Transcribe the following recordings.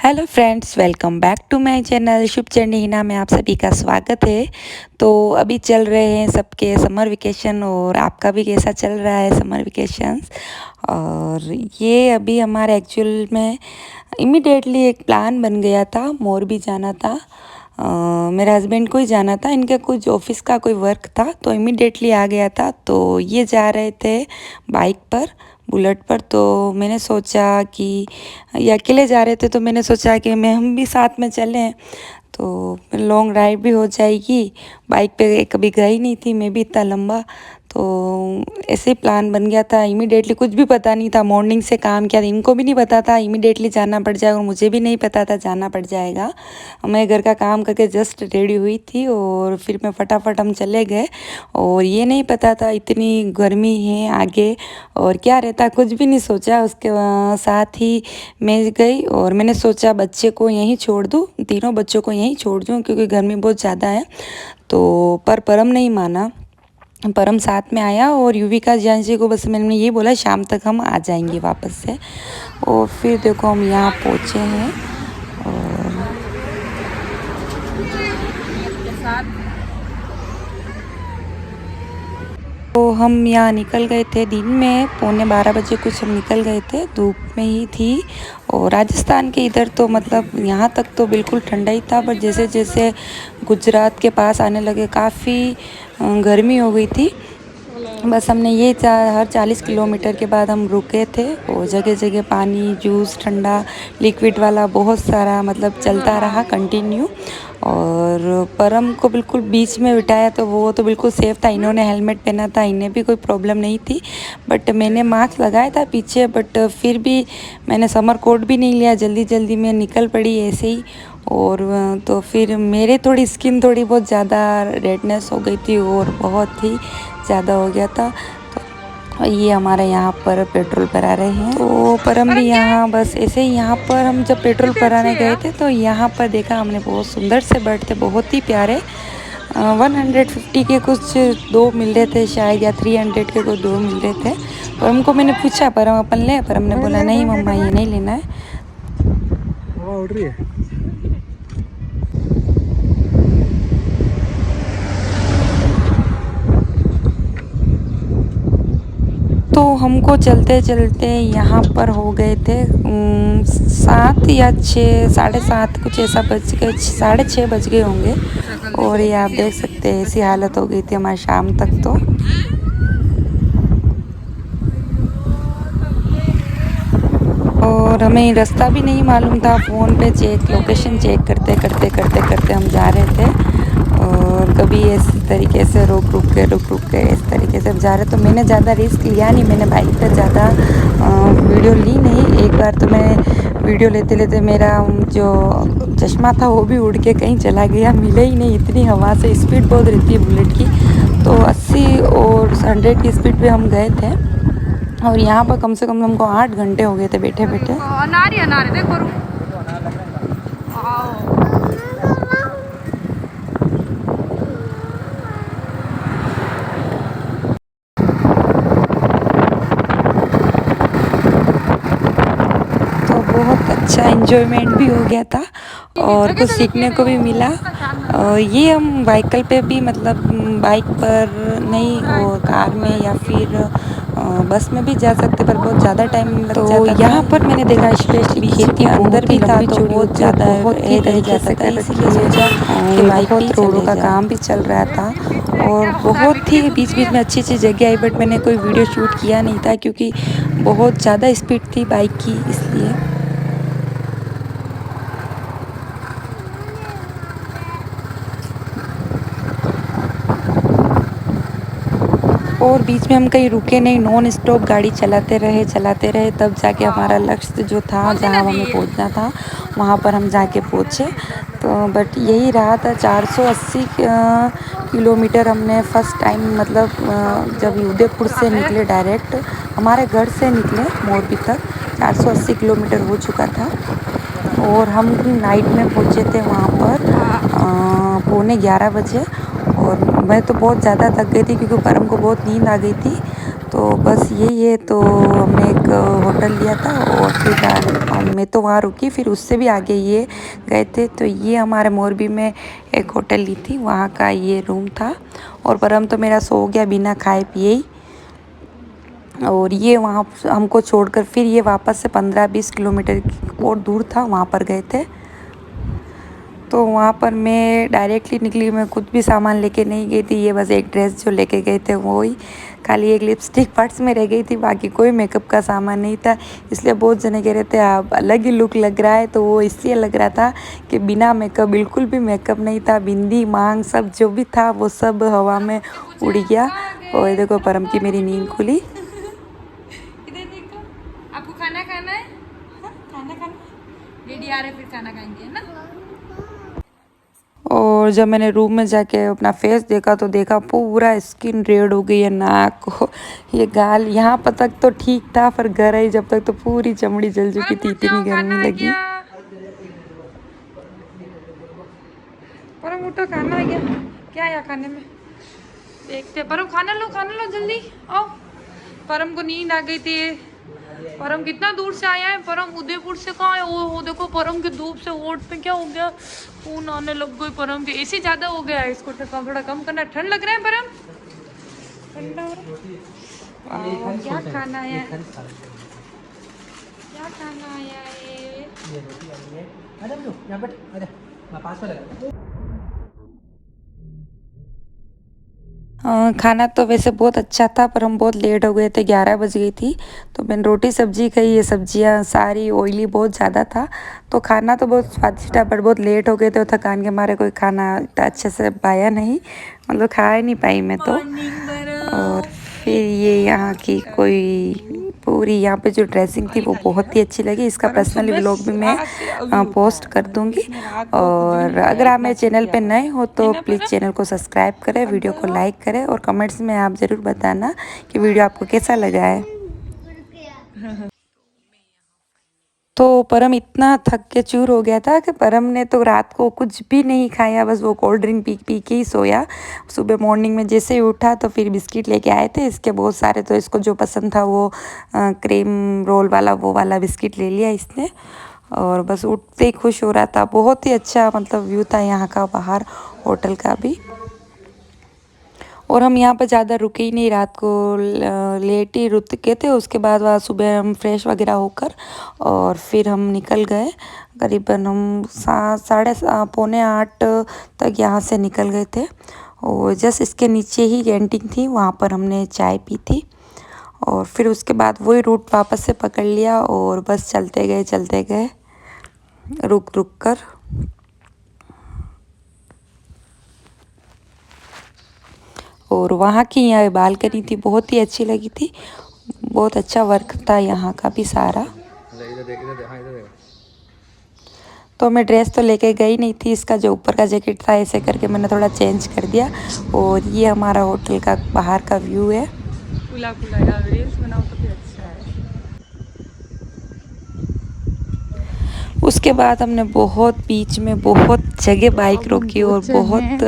Hello friends, welcome back to my channel शुभ चंडी हिना में आप सभी का स्वागत है। तो अभी चल रहे हैं सबके समर वेकेशन और आपका भी कैसा चल रहा है समर वेकेशंस। और ये अभी हमारे एक्चुअल में इमिडिएटली एक प्लान बन गया था, मोरबी जाना था। मेरे हस्बैंड को ही जाना था, इनका कुछ ऑफिस का कोई वर्क था तो इमिडिएटली आ गया था। तो ये जा रहे थे बाइक पर, बुलेट पर। तो मैंने सोचा कि ये अकेले जा रहे थे तो मैंने सोचा कि हम भी साथ में चलें, तो लॉन्ग ड्राइव भी हो जाएगी। बाइक पे कभी गई नहीं थी मैं भी इतना लंबा। तो ऐसे ही प्लान बन गया था इमीडिएटली, कुछ भी पता नहीं था। मॉर्निंग से काम किया था, इनको भी नहीं पता था इमीडिएटली जाना पड़ जाएगा और मुझे भी नहीं पता था जाना पड़ जाएगा। मैं घर का काम करके जस्ट रेडी हुई थी और फिर मैं फटाफट हम चले गए। और ये नहीं पता था इतनी गर्मी है आगे और क्या रहता, कुछ भी नहीं सोचा। उसके साथ ही मैं गई और मैंने सोचा बच्चे को यहीं छोड़ दूँ, तीनों बच्चों को यहीं छोड़ दूँ क्योंकि गर्मी बहुत ज़्यादा है। तो पर परम नहीं माना, परम साथ में आया और युविका जानसी को बस मैंने ये बोला शाम तक हम आ जाएंगे वापस से। और फिर देखो हम यहाँ पहुँचे हैं और तो हम यहाँ निकल गए थे दिन में 11:15 बजे कुछ हम निकल गए थे, धूप में ही थी। और राजस्थान के इधर तो मतलब यहाँ तक तो बिल्कुल ठंडा ही था, पर जैसे जैसे गुजरात के पास आने लगे काफ़ी गर्मी हो गई थी। बस हमने ये हर 40 किलोमीटर के बाद हम रुके थे और जगह जगह पानी, जूस, ठंडा लिक्विड वाला बहुत सारा मतलब चलता रहा कंटिन्यू। और परम को बिल्कुल बीच में बिठाया तो वो तो बिल्कुल सेफ़ था, इन्होंने हेलमेट पहना था, इन्हें भी कोई प्रॉब्लम नहीं थी। बट मैंने मास्क लगाया था पीछे, बट फिर भी मैंने समर कोट भी नहीं लिया, जल्दी जल्दी में निकल पड़ी ऐसे ही। और तो फिर मेरे थोड़ी स्किन थोड़ी बहुत ज़्यादा रेडनेस हो गई थी और बहुत ही ज़्यादा हो गया था। तो ये हमारे यहाँ पर पेट्रोल भरा रहे हैं, तो परम भी यहाँ बस ऐसे ही। यहाँ पर हम जब पेट्रोल भराने गए थे तो यहाँ पर देखा हमने बहुत सुंदर से बर्ड थे, बहुत ही प्यारे। 150 के कुछ दो मिल रहे थे शायद, या 300 के कुछ दो मिल रहे थे। परम को मैंने पूछा परम अपन ले, परम ने बोला नहीं मम्मा ये नहीं लेना है। हवा उड़ रही है। तो हमको चलते चलते यहाँ पर हो गए थे 7 या 6, 7:30 कुछ ऐसा बज गए, 6:30 बज गए होंगे। और ये आप देख सकते हैं ऐसी हालत हो गई थी हमारी शाम तक। तो और हमें रास्ता भी नहीं मालूम था, फ़ोन पे लोकेशन चेक करते करते करते करते हम जा रहे थे। और कभी इस तरीके से रुक रुक के इस तरीके से हम जा रहे। तो मैंने ज़्यादा रिस्क लिया नहीं, मैंने बाइक पर ज़्यादा वीडियो ली नहीं। एक बार तो मैं वीडियो लेते लेते मेरा जो चश्मा था वो भी उड़ के कहीं चला गया, मिले ही नहीं। इतनी हवा से, स्पीड बहुत रहती है बुलेट की, तो 80 और 100 की स्पीड पे हम गए थे। और यहाँ पर कम से कम हमको 8 घंटे हो गए थे बैठे बैठे। तो बहुत अच्छा एंजॉयमेंट भी हो गया था और कुछ सीखने को भी मिला। ये हम व्हीकल पे भी मतलब बाइक पर नहीं और कार में या फिर बस में भी जा सकते, पर बहुत ज़्यादा टाइम लग जाता। तो यहाँ पर मैंने देखा स्पेशली खेत के अंदर भी था तो बहुत ज़्यादा बहुत ही तरीके से कर रखी है कि बाइक भी रोडों का काम भी चल रहा था। और बहुत ही बीच बीच में अच्छी अच्छी जगह आई, बट मैंने कोई वीडियो शूट किया नहीं था क्योंकि बहुत ज़्यादा स्पीड थी बाइक की, इसलिए। और बीच में हम कहीं रुके नहीं, नॉन स्टॉप गाड़ी चलाते रहे, तब जाके हमारा लक्ष्य जो था जहाँ हमें पहुँचना था वहाँ पर हम जाके पहुँचे। तो बट यही रहा था 480 किलोमीटर हमने फर्स्ट टाइम मतलब जब उदयपुर से निकले, डायरेक्ट हमारे घर से निकले मोरबी तक 480 किलोमीटर हो चुका था। और हम नाइट में पहुँचे थे वहाँ पर 11:15 बजे। और मैं तो बहुत ज़्यादा थक गई थी क्योंकि परम को बहुत नींद आ गई थी। तो बस यही है। तो हमने एक होटल लिया था और फिर मैं तो वहाँ रुकी, फिर उससे भी आगे ये गए थे। तो ये हमारे मोरबी में एक होटल ली थी, वहाँ का ये रूम था। और परम तो मेरा सो गया बिना खाए पिए ही। और ये वहाँ हमको छोड़कर फिर ये वापस से 15-20 किलोमीटर और दूर था, वहाँ पर गए थे। तो वहाँ पर मैं डायरेक्टली निकली, मैं कुछ भी सामान लेके नहीं गई थी। ये बस एक ड्रेस जो लेके गए थे वो ही, खाली एक लिपस्टिक पर्स में रह गई थी, बाकी कोई मेकअप का सामान नहीं था। इसलिए बहुत जने कह रहे थे आप अलग ही लुक लग रहा है, तो वो इसलिए लग रहा था कि बिना मेकअप, बिल्कुल भी मेकअप नहीं था। बिंदी मांग सब जो भी था वो सब हवा में उड़ गया। और ये देखो परम की मेरी नींद खुली। इधर देखो, आपको खाना खाना है? हाँ, खाना खाना। रेडी आ रहे फिर खाना खाएंगे, है ना? और जब मैंने रूम में जाके अपना फेस देखा तो देखा पूरा स्किन रेड हो गई है, नाक को ये गाल यहाँ पर तक तो ठीक था, पर घर आई जब तक तो पूरी चमड़ी जल चुकी थी, इतनी गर्मी लगी। परम उठो, खाना आ गया। क्या आया खाने में देखते। परम खाना लो जल्दी आओ। परम को नींद आ गई थी। परम कितना दूर से आया है, परम उदयपुर से कहाँ है वो देखो। परम की धूप से होठ पे क्या हो गया, खून आने लग गई। परम की एसी ज्यादा हो गया है, इसको थोड़ा कम करना। ठंड लग रहा है परम, ठंडा हो रहा है। क्या खाना आया है, क्या खाना आया है? खाना तो वैसे बहुत अच्छा था, पर हम बहुत लेट हो गए थे, 11 बज गई थी। तो मैंने रोटी सब्जी खाई, ये सब्जियां सारी ऑयली बहुत ज़्यादा था। तो खाना तो बहुत स्वादिष्ट था, पर बहुत लेट हो गए थे, तो थकान के मारे कोई खाना इतना अच्छे से पाया नहीं, मतलब खा ही नहीं पाई मैं तो। और फिर ये यहाँ की कोई पूरी यहाँ पे जो ड्रेसिंग थी वो बहुत ही अच्छी लगी। इसका पर्सनली व्लॉग भी मैं पोस्ट कर दूँगी। और अगर आप मेरे चैनल पे नए हो तो प्लीज़ चैनल को सब्सक्राइब करें, वीडियो को लाइक करें और कमेंट्स में आप ज़रूर बताना कि वीडियो आपको कैसा लगा है। तो परम इतना थक के चूर हो गया था कि परम ने तो रात को कुछ भी नहीं खाया, बस वो कोल्ड ड्रिंक पी पी के ही सोया। सुबह मॉर्निंग में जैसे ही उठा तो फिर बिस्किट लेके आए थे इसके बहुत सारे, तो इसको जो पसंद था वो क्रीम रोल वाला वो वाला बिस्किट ले लिया इसने। और बस उठते ही खुश हो रहा था। बहुत ही अच्छा मतलब व्यू था यहाँ का बाहर होटल का भी। और हम यहाँ पर ज़्यादा रुके ही नहीं, रात को लेट ही रुके थे। उसके बाद वहाँ सुबह हम फ्रेश वगैरह होकर और फिर हम निकल गए। करीबन हम 7:30-7:45 तक यहाँ से निकल गए थे। और जस्ट इसके नीचे ही कैंटीन थी, वहाँ पर हमने चाय पी थी। और फिर उसके बाद वही रूट वापस से पकड़ लिया और बस चलते गए रुक रुक कर। और वहाँ की यहाँ बालकनी थी, बहुत ही अच्छी लगी थी। बहुत अच्छा वर्क था यहाँ का भी सारा। तो मैं ड्रेस तो लेके गई नहीं थी, इसका जो ऊपर का जैकेट था ऐसे करके मैंने थोड़ा चेंज कर दिया। और ये हमारा होटल का बाहर का व्यू है। खुला खुला यार, रील्स बनाओ तो भी अच्छा है। उसके बाद हमने बहुत बीच में बहुत जगह बाइक रोकी और बहुत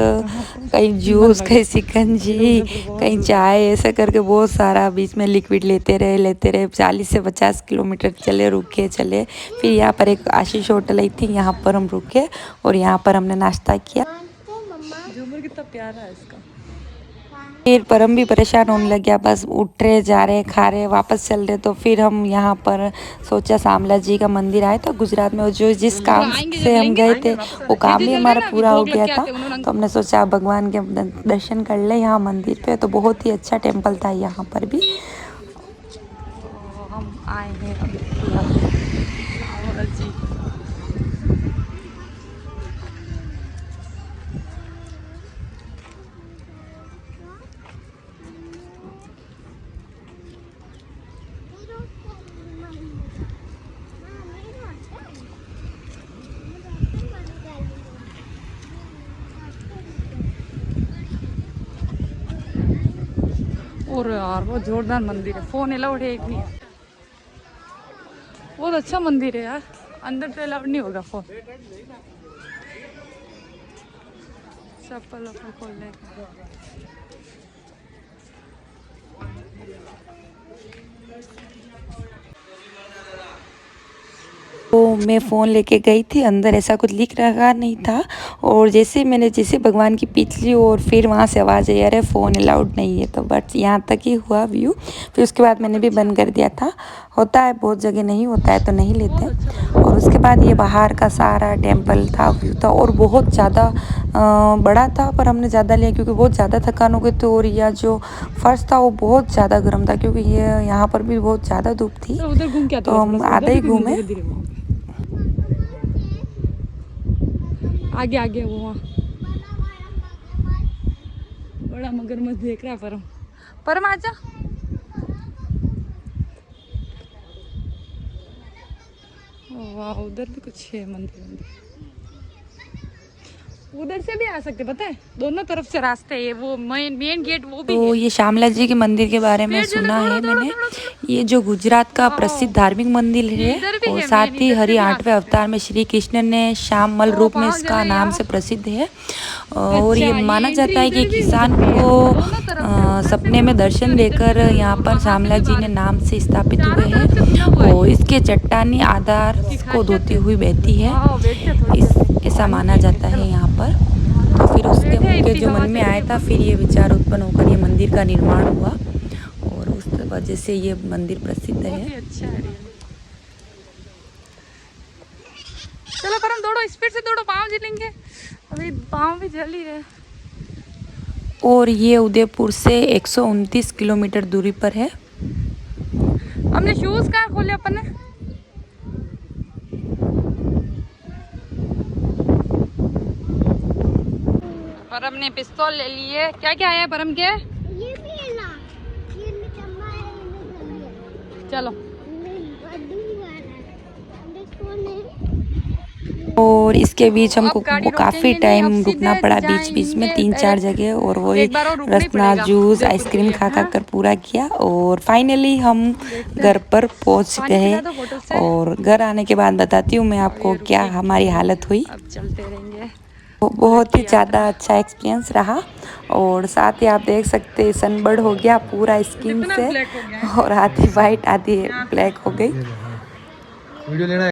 कहीं जूस, कहीं शिकंजी, कहीं चाय, ऐसा करके बहुत सारा बीच में लिक्विड लेते रहे। 40 से 50 किलोमीटर चले, रुके चले। फिर यहाँ पर एक आशीष होटल आई थी, यहाँ पर हम रुके और यहाँ पर हमने नाश्ता किया। झूमर कितना प्यारा है इसका। फिर परम भी परेशान होने लग गया, बस उठ रहे जा रहे खा रहे वापस चल रहे। तो फिर हम यहाँ पर सोचा शामला जी का मंदिर आए, तो गुजरात में जो जिस काम से हम गए थे वो काम भी हमारा पूरा हो गया था। तो हमने सोचा भगवान के दर्शन कर ले यहाँ मंदिर पे। तो बहुत ही अच्छा टेम्पल था यहाँ पर भी। हम आए हैं अभी जी। और यार बहुत जोरदार मंदिर है, फोन अलाउड है एक नहीं है। बहुत अच्छा मंदिर है यार, अंदर तो अलाउड नहीं होगा फोन। चप्पल खोल लेगा। तो मैं फ़ोन लेके गई थी, अंदर ऐसा कुछ लिख रखा नहीं था। और जैसे भगवान की पिच ली और फिर वहाँ से आवाज़ आई, अरे फ़ोन अलाउड नहीं है। तो बट यहाँ तक ही हुआ व्यू। फिर उसके बाद मैंने भी बंद कर दिया था। होता है बहुत जगह नहीं होता है तो नहीं लेते। और उसके बाद ये बाहर का सारा टेम्पल था, व्यू था और बहुत ज़्यादा बड़ा था, पर हमने ज़्यादा लिया क्योंकि बहुत ज़्यादा थकान हो गई थी। और यह जो फर्श था वो बहुत ज़्यादा गर्म था क्योंकि ये यहाँ पर भी बहुत ज़्यादा धूप थी। उधर घूम के आते तो हम आधा ही घूमे। आगे आगे वो वहाँ बड़ा मगरमच्छ देख रहा है परम। परम आजा। वाह उधर भी कुछ है मंदिर। उधर से भी आ सकते, पता है दोनों तरफ से रास्ते है, वो मेन गेट वो भी तो है। ये श्यामला जी के मंदिर के बारे में सुना है मैंने। ये जो गुजरात का प्रसिद्ध धार्मिक मंदिर है और साथ ही हरि 8वें अवतार में श्री कृष्ण ने श्यामल रूप में इसका नाम से प्रसिद्ध है। और ये माना जाता है कि किसान को सपने में दर्शन देकर यहाँ पर श्यामला जी ने नाम से स्थापित हुए हैं। और इसके चट्टानी आधार को धोती हुई बहती है, ऐसा माना जाता है यहाँ पर। तो फिर उसके जो मन में आया था, फिर ये विचार उत्पन्न होकर ये मंदिर का निर्माण हुआ और उस वजह से ये मंदिर प्रसिद्ध है। अच्छा है। चलो परम दौड़ो, स्पीड से दौड़ो, पाँव जलेंगे, अभी पाँव भी जल ही रहे। और ये उदयपुर से 129 किलोमीटर दूरी पर है। हमने शूज कहाँ खोले अपन ने? परम ने पिस्तौल ले लिए। क्या क्या है परम के? ये भी ला, ये निकम्मा है, ये निकम्मा। चलो। और इसके बीच हमको काफ़ी टाइम रुकना पड़ा, बीच बीच में 3-4 जगह। और वही रसना जूस आइसक्रीम खा कर पूरा किया। और फाइनली हम घर पर पहुंच गए। और घर आने के बाद बताती हूँ मैं आपको क्या हमारी हालत हुई। अब चलते रहेंगे। बहुत ही ज़्यादा अच्छा एक्सपीरियंस रहा। और साथ ही आप देख सकते हैं सनबर्ड हो गया पूरा स्किन से, और आधी वाइट आधी ब्लैक हो गई। वीडियो लेना है।